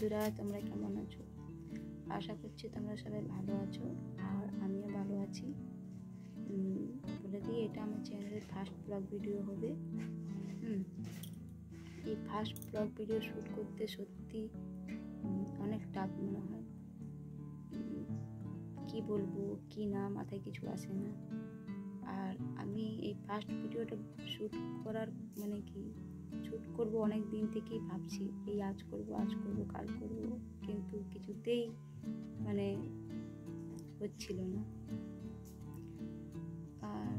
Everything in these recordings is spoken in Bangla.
বন্ধুরা, তোমরা কেমন আছো? আশা করছি তোমরা সবাই ভালো আছো, আর আমিও ভালো আছি। বলে দিই, এটা আমার চ্যানেলের ফার্স্ট ব্লগ ভিডিও হবে। এই ফার্স্ট ব্লগ ভিডিও শ্যুট করতে সত্যি অনেক টাফ মনে হয়। কি বলবো কি না, মাথায় কিছু আসে না। আর আমি এই ফার্স্ট ভিডিওটা শ্যুট করার শ্যুট করবো অনেক দিন থেকেই ভাবছি, এই আজ করব কাল করব, কিন্তু কিছুতেই হচ্ছিল না। আর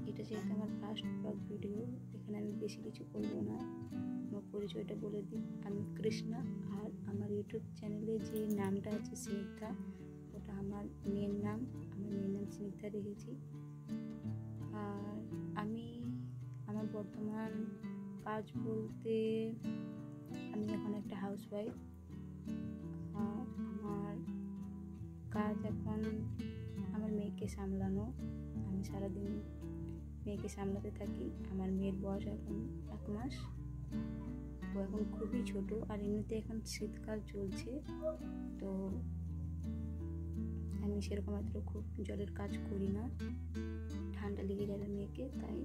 এটা যেহেতু আমার ফার্স্ট ব্লগ ভিডিও, এখানে আমি বেশি কিছু করবো না। আমার পরিচয়টা বলে দিই, আমি কৃষ্ণা। আর আমার ইউটিউব চ্যানেলে যে নামটা আছে স্নিগ্ধা, ওটা আমার মেয়ের নাম। আমার মেয়ের নাম স্নিগ্ধা রেখেছি। আর আমি আমার বর্তমান কাজ বলতে, আমি এখন একটা হাউসওয়াইফ। আর আমার কাজ এখন আমার মেয়েকে সামলানো। আমি সারাদিন মেয়েকে সামলাতে থাকি। আমার মেয়ের বয়স এখন 1 মাস। ও এখন খুবই ছোট, আর এমনিতে এখন শীতকাল চলছে, তো আমি সেরকম খুব জলের কাজ করি না, ঠান্ডা লেগে যাবে মেয়েকে। তাই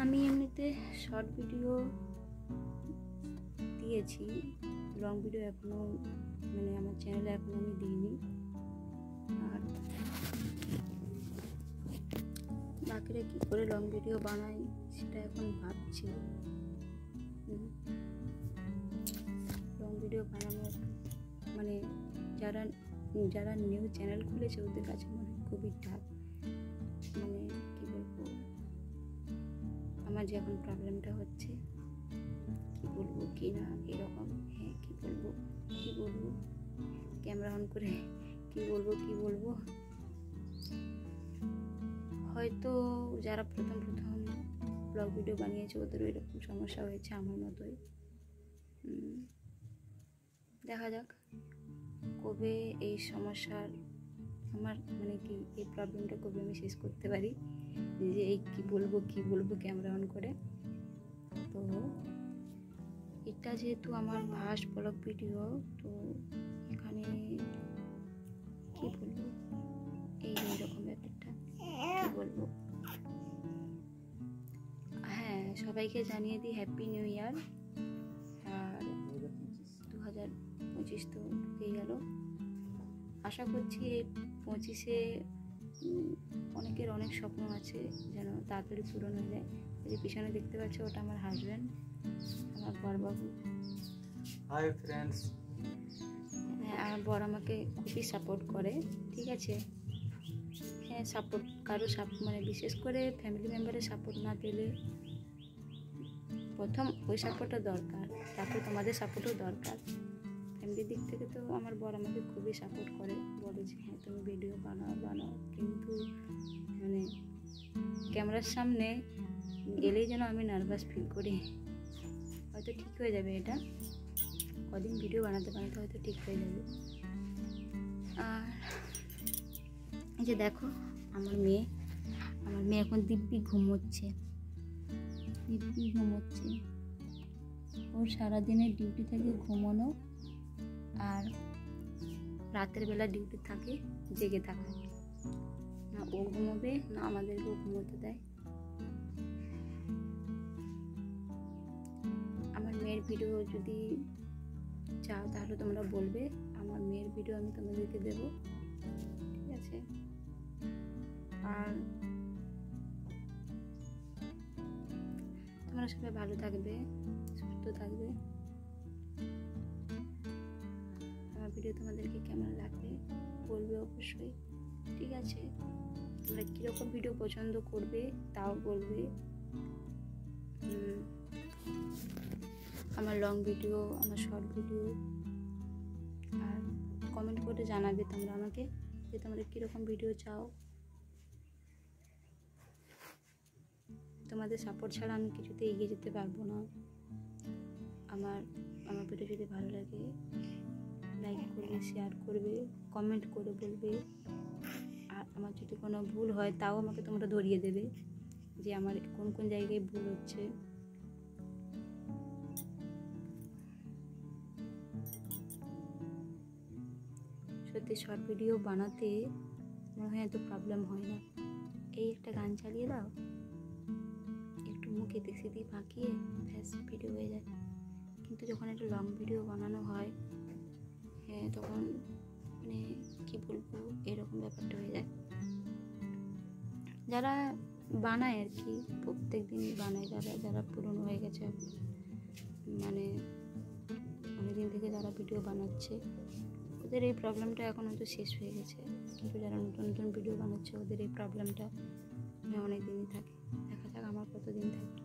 আমি এমনিতে শর্ট ভিডিও দিয়েছি, লং ভিডিও এখনো আমার চ্যানেলে এখনো আমি দিইনি। আর বাকিরা কি করে লং ভিডিও বানাই সেটা এখন ভাবছি। লং ভিডিও বানানোর যারা নিউ চ্যানেল খুলেছে ওদের কাছে খুবই টাফ। কি বলবো, আমার যে এখন প্রবলেমটা হচ্ছে, কি বলবো কি না, এরকম। কি বলবো ক্যামেরা অন করে কি বলবো। হয়তো যারা প্রথম ব্লগ ভিডিও বানিয়েছে ওদেরও এরকম সমস্যা হয়েছে আমার মতোই। দেখা যাক কবে এই সমস্যার আমার এই প্রবলেমটা কবে আমি শেষ করতে পারি, যে এই কি বলবো ক্যামেরা অন করে। তো এটা যেহেতু আমার ফার্স্ট ব্লগ ভিডিও, তো এখানে কি বলবো, এইরকম ব্যাপারটা কি বলবো। হ্যাঁ, সবাইকে জানিয়ে দিই হ্যাপি নিউ ইয়ার। আর 2025 তো ঢুকেই গেল। আশা করছি এই 25-এ অনেকের অনেক স্বপ্ন আছে যেন তাড়াতাড়ি পূরণ হয়ে যায়। এই পিছনে দেখতে পাচ্ছ, ওটা আমার হাজব্যান্ড, আমার বরবাবু। Hi friends. হ্যাঁ, আমার বর আমাকে খুবই সাপোর্ট করে, ঠিক আছে। হ্যাঁ, সাপোর্ট কারো বিশেষ করে ফ্যামিলি মেম্বারের সাপোর্ট না পেলে, প্রথম ওই সাপোর্টটা দরকার, তারপর তোমাদের সাপোর্টও দরকার। ফ্যামিলির দিক থেকে তো আমার বর আমাকে খুবই সাপোর্ট করে, বলে যে হ্যাঁ তুমি ভিডিও বানাও, কিন্তু ক্যামেরার সামনে গেলেই যেন আমি নার্ভাস ফিল করি। হয়তো ঠিক হয়ে যাবে, এটা কদিন ভিডিও বানাতে হয়তো ঠিক হয়ে যাবে। আর এই যে দেখো, আমার মেয়ে এখন দিব্যি ঘুমোচ্ছে। ওর সারাদিনের ডিউটি থাকে ঘুমানো, আর রাতের বেলা ডিউটি থাকে জেগে থাকা। না ও ঘুমোবে, না আমাদেরকেও ঘুমোতে দেয়। আমার মেয়ের ভিডিও যদি চাও তাহলে তোমরা বলবে, আমার মেয়ের ভিডিও আমি তোমাদেরকে দেবো, ঠিক আছে। আর তোমরা সবাই ভালো থাকবে, সুস্থ থাকবে। আমার ভিডিও তোমাদেরকে কেমন লাগবে বলবে অবশ্যই, ঠিক আছে। তোমরা কীরকম ভিডিও পছন্দ করবে তাও বলবে। আমার লং ভিডিও, আমার শর্ট ভিডিও, আর কমেন্ট করে জানাবে তোমরা আমাকে যে তোমরা কীরকম ভিডিও চাও। তোমাদের সাপোর্ট ছাড়া আমি কিছুতে এগিয়ে যেতে পারবো না। আমার ভিডিও যদি ভালো লাগে লাইক করবে, শেয়ার করবে, কমেন্ট করে বলবে। আর আমার যদি কোনো ভুল হয় তাও আমাকে তোমরা ধরিয়ে দেবে যে আমার কোন জায়গায় ভুল হচ্ছে। ভিডিওতে শর্ট ভিডিও বানাতে মনে হয় এত প্রবলেম হয় না। এই একটা গান চালিয়ে দাও, একটু মুখ এদিক সেদিক বাঁকিয়ে ব্যাস ভিডিও হয়ে যায়। কিন্তু যখন একটা লং ভিডিও বানানো হয় তখন মানে কী বলবো, এরকম ব্যাপারটা হয়ে যায়। যারা বানায় আর কি, প্রত্যেক দিন বানায়, যারা পুরনো হয়ে গেছে, মানে অনেকদিন থেকে যারা ভিডিও বানাচ্ছে, ওদের এই প্রবলেমটা এখন হয়তো শেষ হয়ে গেছে। কিন্তু যারা নতুন নতুন ভিডিও বানাচ্ছে ওদের এই প্রবলেমটা অনেক দিনই থাকে। দেখা যাক আমার কতদিন থাকে।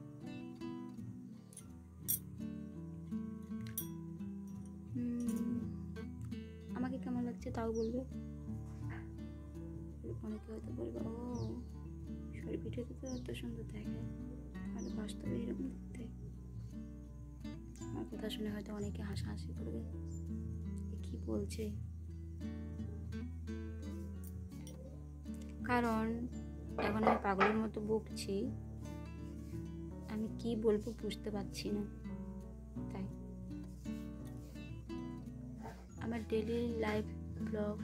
আমাকে কেমন লাগছে তাও বলবে। অনেকে হয়তো বলবে, ও শর্ট ভিডিওতে তো এত সুন্দর দেখে, তাহলে বাস্তবে এরকম দেখতে। আমার কথা শুনে হয়তো অনেকে হাসাহাসি করবে, কি বলছে। কারণ এখন আমি পাগলের মতো বকছি, আমি কি বলবো বুঝতে পারছি না। তাই আমার ডেইলি লাইফ ব্লগ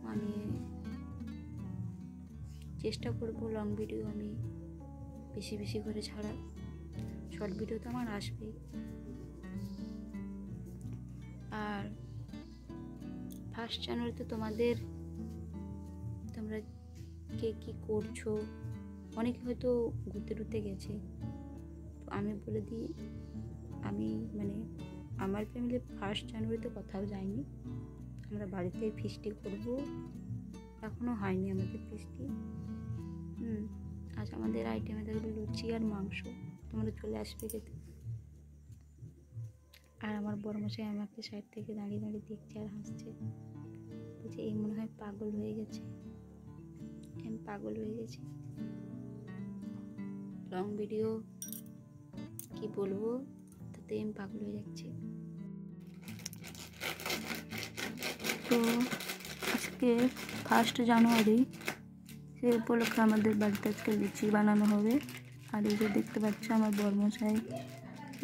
মানে চেষ্টা করব লং ভিডিও আমি বেশি বেশি করে ছাড়ার। শর্ট ভিডিও তো আমার আসবেই। আর ফার্স্ট জানুয়ারিতে তোমরা কে কী করছো, অনেকে হয়তো ঘুরতে টুরতে গেছে। তো আমি বলে দিই, আমি মানে আমার ফ্যামিলি ফার্স্ট জানুয়ারিতে কোথাও যায়নি। আমরা বাড়িতে ফিস্টি করব, এখনও হয়নি আমাদের ফিস্টি। আজ আমাদের আইটেমে থাকবে লুচি আর মাংস, তোমরা চলে আসবে খেতে। আর আমার বড়মশাই আমাকে সাইড থেকে দাঁড়িয়ে দাঁড়িয়ে দেখছে আর হাসছে, বলছে এই মনে হয় পাগল হয়ে গেছে। আমি পাগল হয়ে গেছি। লং ভিডিও কি বলবো, তাতে আমি পাগল হয়ে যাচ্ছি। তো আজকে ফার্স্ট জানুয়ারি, সে উপলক্ষে আমাদের বাড়িতে আজকে লুচি বানানো হবে। আর এই যে দেখতে পাচ্ছ আমার বড়মশাই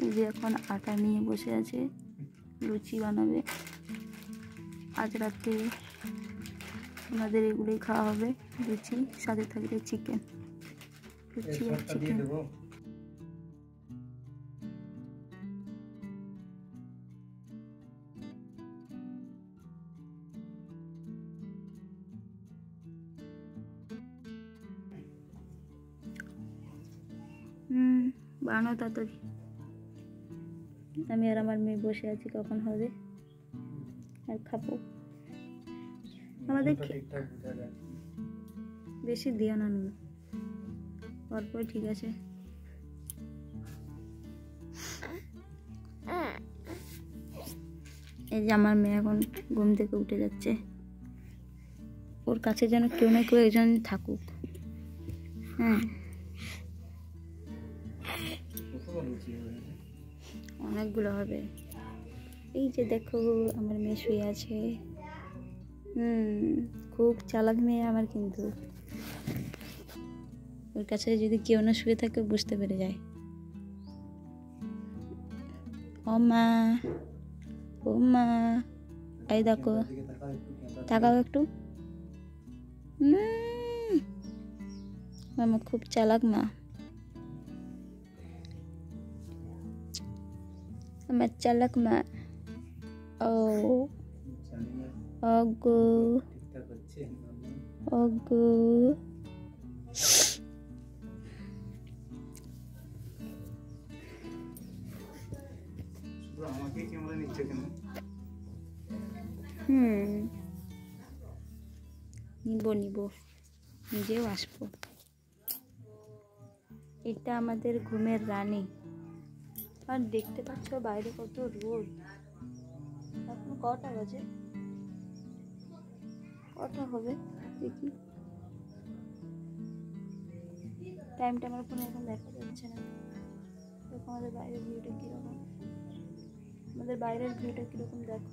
এই যে এখন আটা নিয়ে বসে আছে, লুচি বানাবে। আজ রাতে আমাদের এগুলোই খাওয়া হবে, লুচি, সাথে থাকবে চিকেন, লুচি আর চিকেন। বানাও তাড়াতাড়ি। আমি আর আমার মেয়ে বসে আছি, কখন হবে আর খাবো। আমাদের বেশি দিও না নুন, অল্প ঠিক আছে। এই যে আমার মেয়ে এখন ঘুম থেকে উঠে যাচ্ছে, ওর কাছে যেন কেউ না কেউ একজন থাকুক। অনেকগুলো হবে। এই যে দেখো আমার মেয়ে শুয়ে আছে, খুব চালাক মেয়ে আমার, কিন্তু ওর কাছে যদি কেউ না শুয়ে থাকে বুঝতে পেরে যায়। ও মা, ও মা, এই দেখো, তাকাও একটু। আমার খুব চালাক মা, আমার চালাক মা। ও ওগো ওগো, নিব নিজেও আসবো। এটা আমাদের ঘুমের রানী। আর দেখতে পাচ্ছ বাইরে কত রোদ। এখন কটা বাজে, কটা হবে দেখি, টাইমটা আমার ফোনে এখন দেখা যাচ্ছে না। দেখো আমাদের বাইরের ভিউটা কীরকম, আমাদের বাইরের ভিউটা কীরকম দেখো।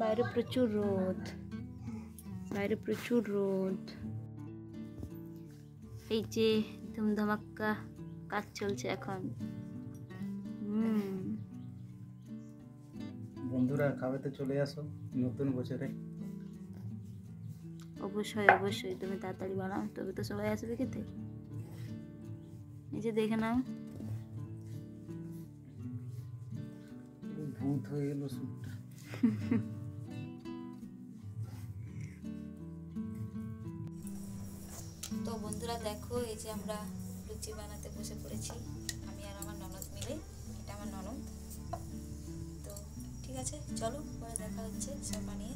বাইরে প্রচুর রোদ, বাইরে প্রচুর রোদ। এই যে ধুমধামাক্কা কাজ চলছে এখন। বন্ধুরা খাওয়াতে চলে আসো নতুন বছরে। অবশ্যই অবশ্যই, তুমি তাড়াতাড়ি বানাও, তবে তো সবাই আসবে খেতে। এই যে দেখে নাও, ভূত হয়ে গেল স্যুটটা। তো বন্ধুরা দেখো, এই যে আমরা লুচি বানাতে বসে পড়েছি, আমি আর আমার ননদ মিলে। এটা আমার ননদ। তো ঠিক আছে, চলো পরে দেখা হচ্ছে সব বানিয়ে।